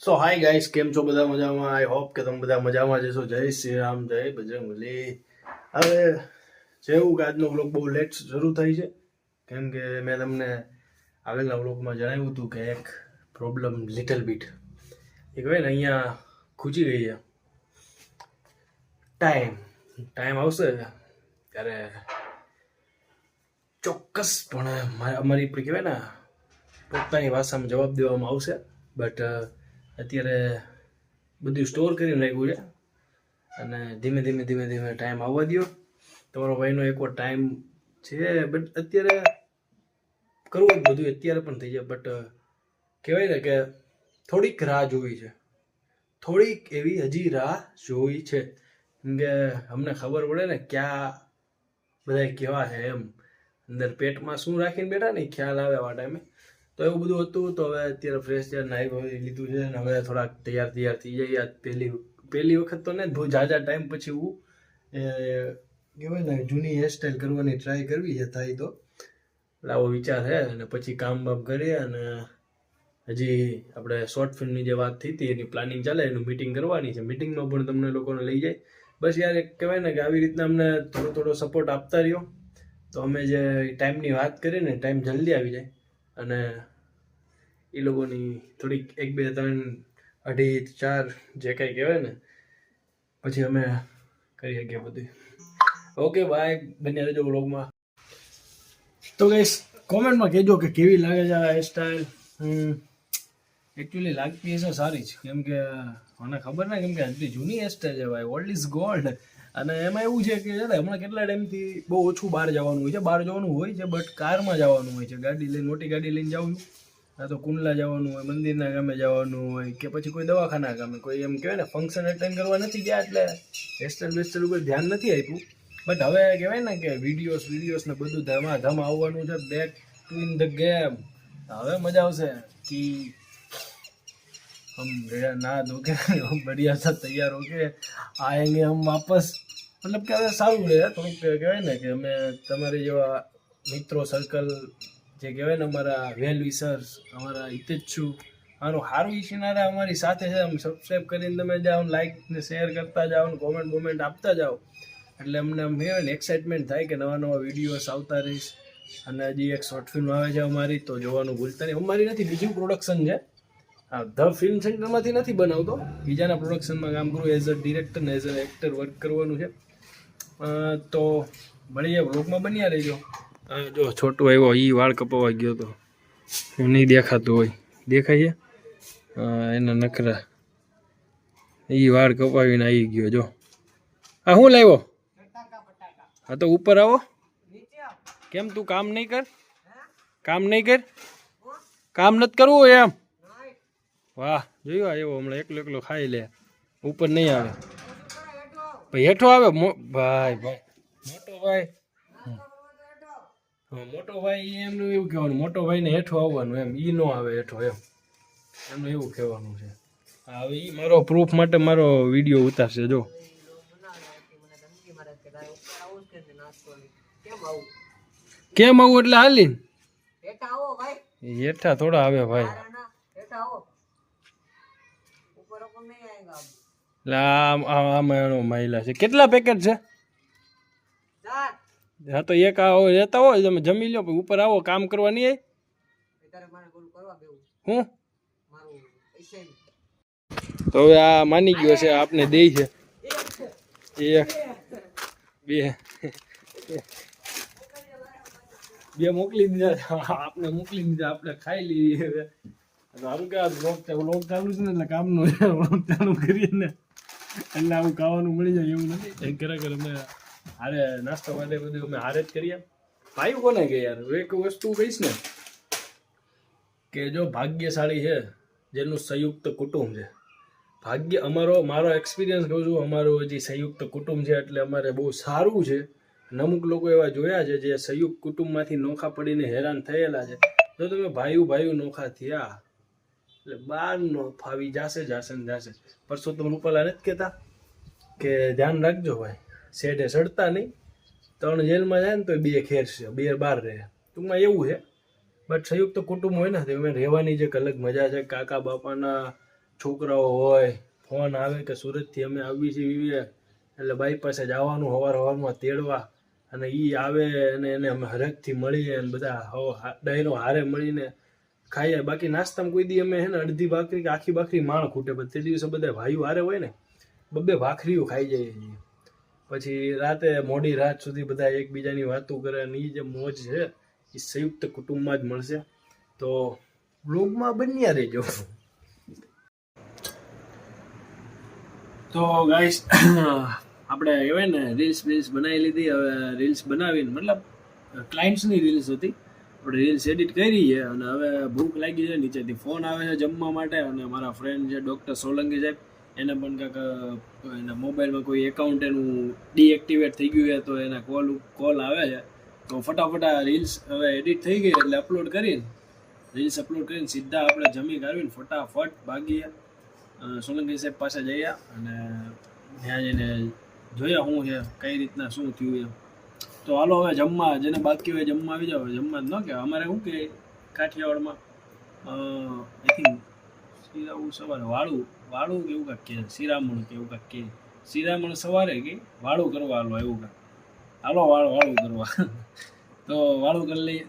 સો hi guys, કેમ છો બધા? મજામાં? આઈ હોપ કે તમે બધા મજામાં જશો. જય શ્રી રામ, જય બજરંગબલી. હવે જેવું કે આજનો વ્લોગ બહુ લેટ શરૂ થઈ છે, કેમ કે મેં તમને આગળના વ્લોગમાં જણાવ્યું હતું કે એક પ્રોબ્લેમ લિટલ બીટ એ કહેવાય ને અહીંયા ખૂચી ગઈ છે. ટાઈમ આવશે ત્યારે ચોક્કસપણે અમારી કહેવાય ને પોતાની ભાષામાં જવાબ દેવામાં આવશે. બટ અત્યારે બધું સ્ટોર કરીને રાખ્યું છે અને ધીમે ધીમે ટાઈમ આવવા દો. તમારો ભાઈનો એકવાર ટાઈમ છે, બટ અત્યારે કરવું જ બધું અત્યારે પણ થઈ જાય. બટ કહેવાય ને કે થોડીક રાહ જોવી છે, થોડીક એવી હજી રાહ જોવી છે, કેમ કે અમને ખબર પડે ને ક્યાં બધા કેવા છે એમ અંદર પેટમાં શું રાખીને બેઠા ને ખ્યાલ આવે આ ટાઈમે. તો એવું બધું હતું. તો હવે અત્યારે ફ્રેશ થયા, નાહી લીધું છે અને હવે થોડાક તૈયાર થઈ જાય. પહેલી વખત તો ને બહુ ઝાઝા ટાઈમ પછી હું કહેવાય ને જૂની હેરસ્ટાઈલ કરવાની ટ્રાય કરવી છે. થાય તો આવો વિચાર છે અને પછી કામ બામ કરીએ. અને હજી આપણે શોર્ટ ફિલ્મની જે વાત થઈ હતી એની પ્લાનિંગ ચાલે, એનું મીટિંગ કરવાની છે. મીટિંગમાં પણ તમને લોકોને લઈ જાય. બસ યાર એક કહેવાય ને કે આવી રીતના અમને થોડો સપોર્ટ આપતા રહ્યો તો અમે જે ટાઈમની વાત કરીએ ને ટાઈમ જલ્દી આવી જાય અને એ લોકોની થોડીક 1 2 3 અઢી 4 જે કંઈ કહેવાય ને પછી અમે કરી શકીએ બધું. ઓકે બાય, બન્યા રહેજો વ્લોગમાં. તો ગાઈસ કોમેન્ટમાં કહેજો કે કેવી લાગે છે આ હેરસ્ટાઈલ. એકચ્યુઅલી લાગતી હશે સારી જ, કેમ કે મને ખબર ને, કેમ કે આટલી જૂની હેરસ્ટાઈલ છે ભાઈ. Old is gold. અને એમાં એવું છે કે હમણાં કેટલા ટાઈમથી બહુ ઓછું બહાર જવાનું હોય છે. બહાર જવાનું હોય છે બટ કારમાં જવાનું હોય છે. ગાડી લઈને, મોટી ગાડી લઈને જાઉં છું. આ તો કુંડલા જવાનું હોય, મંદિરના કામે જવાનું હોય કે પછી કોઈ દવાખાના કામે, કોઈ એમ કહેવાય ને ફંક્શન અટેન્ડ કરવા નથી ગયા, એટલે હેરસ્ટાઈલ ઉપર ધ્યાન નથી આપ્યું. બટ હવે કહેવાય ને કે વિડીયોસ ને બધું ધમ આવવાનું છે. Back to in the game. હવે મજા આવશે કે हम ना दो के हम बढ़िया सा तैयार हो के आएंगे हम वापस. मतलब કે હવે સારું રહે થોડુંક, કહેવાય ને કે અમે તમારી જેવા મિત્રો સર્કલ જે કહેવાય ને અમારા વેલ વિશર્સ, અમારા હિતેચ્છુ, મારું સારું ઈચ્છનારા અમારી સાથે છે. આમ સબસ્ક્રાઈબ કરીને તમે જાઓ, લાઈક ને શેર કરતા જાઓ ને કોમેન્ટ આપતા જાઓ, એટલે અમને આમ કહેવાય ને એક્સાઇટમેન્ટ થાય કે નવા વિડીયોસ આવતા રહીશ. અને હજી એક શોર્ટ ફિલ્મ આવે છે અમારી, તો જોવાનું ભૂલતા નહીં. અમારી નથી, બીજું પ્રોડક્શન છે. હા, ધ ફિલ્મ સેન્ટરમાંથી નથી બનાવતો, બીજાના પ્રોડક્શનમાં કામ કરું. એઝ અ ડિરેક્ટર ને એઝ અ એક્ટર વર્ક કરવાનું છે. તો મળીએ, વ્લોગમાં બન્યા રહીજો. જો છોટું આવ્યો, એ વાળ કપાવા ગયો તો નહીં દેખાતું હોય, દેખાય છે એના નખરા. એ વાળ કપાવીને આવી ગયો. જો હા, હું લાવ્યો? હા તો ઉપર આવો. કેમ તું કામ નહીં કર? કામ નથી કરવું એમ? વાહ, જોયું આવ્યો હમણાં એકલો ખાઈ લે. ઉપર નહીં આવે ભાઈ, હેઠો આવે ભાઈ. મોટો ભાઈ એમનું એવું કહેવાનું, મોટો ભાઈ ને હેઠો આવવાનું એમ, ઈ નો આવે હેઠો એમ, એમનું એવું કહેવાનું છે. હવે ઈ મારો પ્રૂફ માટે મારો વિડીયો ઉતારશે. જો કેમ આવું એટલે હાલી હેઠા થોડા આવે ભાઈ. આમાં એનો મહિલા છે. કેટલા પેકેટ છે? હા તો એક લેતા હોય, તમે જમી લો, ઉપર આવો. કામ કરવા નહીં હું તો હવે આ માની ગયો છે, આપને દે છે. એક બે મોકલી દીધા, આપને મોકલી દીધા, આપણે ખાઈ લીધી. સારું કે વ્લોગ ચાલુ છે ને, એટલે કામનું વ્લોગ ચાલુ કરીએ ને એટલે આવું ખાવાનું મળી જાય એવું નથી. ખરેખર અમે હારે નાસ્તો માટે બધું અમે હારે જ કરીએ. ભાઈ કોને કે યાર એક વસ્તુ કહીશ ને કે જો ભાગ્યશાળી છે જેનું સંયુક્ત કુટુંબ છે. મારો એક્સપિરિયન્સ કહું છું, અમારું હજી સંયુક્ત કુટુંબ છે એટલે અમારે બહુ સારું છે. અમુક લોકો એવા જોયા છે જે સંયુક્ત કુટુંબમાંથી નોખા પડીને હેરાન થયેલા છે. જો તમે ભાઈઓ નોખા થયા એટલે બાર નો ફાવી જાશે. પરસોત્તમ રૂપાલા નથી કહેતા કે ધ્યાન રાખજો ભાઈ, શેઢે સડતા નહીં, 3 જેલમાં જાય ને તો 2 ખેર છે, 2 બહાર રહે. ટૂંકમાં એવું છે. બટ સંયુક્ત કુટુંબ હોય ને તો એમાં રહેવાની જે અલગ મજા છે. કાકા બાપાના છોકરાઓ હોય, ફોન આવે કે સુરતથી અમે આવી છીએ એટલે બાઈક પાસે જવાનું સવારમાં તેડવા, અને એ આવે અને એને અમે હરખથી મળીએ અને બધા ડાયરો હારે મળીને ખાઈએ. બાકી નાસ્તામાં કોઈ દી અમે હે ને અડધી ભાખરી કે આખી ભાખરી માણ ખૂટે, પણ તે દિવસે બધા ભાઈઓ હારે હોય ને બબ્બે ભાખરીઓ ખાઈ જઈએ છીએ. પછી રાતે મોડી રાત સુધી બધા એકબીજાની વાતો કરે, અને એ જે મોજ છે એ સંયુક્ત કુટુંબમાં જ મળશે. તો બ્લોગમાં બન્યા રહેજો. તો ગાઈસ આપણે કહેવાય ને રીલ્સ બનાવી લીધી. હવે રીલ્સ બનાવીને મતલબ ક્લાયન્ટ્સની રીલ્સ હતી, આપણે રીલ્સ એડિટ કરી છે, અને હવે ભૂખ લાગી છે. નીચેથી ફોન આવે છે જમવા માટે, અને મારા ફ્રેન્ડ છે ડૉક્ટર સોલંકી સાહેબ, એને પણ કાંઈક એના મોબાઈલમાં કોઈ એકાઉન્ટ એનું ડીએક્ટિવેટ થઈ ગયું છે, તો એના કોલ આવે છે. તો ફટાફટ આ રીલ્સ હવે એડિટ થઈ ગઈ એટલે અપલોડ કરીને સીધા આપણે જમી કાઢીને ફટાફટ ભાગીએ સોલંકી સાહેબ પાસે જઈએ, અને ત્યાં જઈને જોઈએ શું છે, કઈ રીતના શું થયું એમ. તો હાલો હવે જમવા, જેને બાકી હોય જમવા આવી જાવ. જમવા ન કહેવાય, અમારે શું કે કાઠિયાવાડમાં આઈ થિંક શિરામણ સવારે વાળું કે એવું કાંઈક કે, શિરામણ કે એવું કાંઈક કે, શિરામણ સવારે કે વાળું કરવા હાલો એવું કાંઈક, હાલો વાળું કરવા. તો વાળું કરી લઈએ.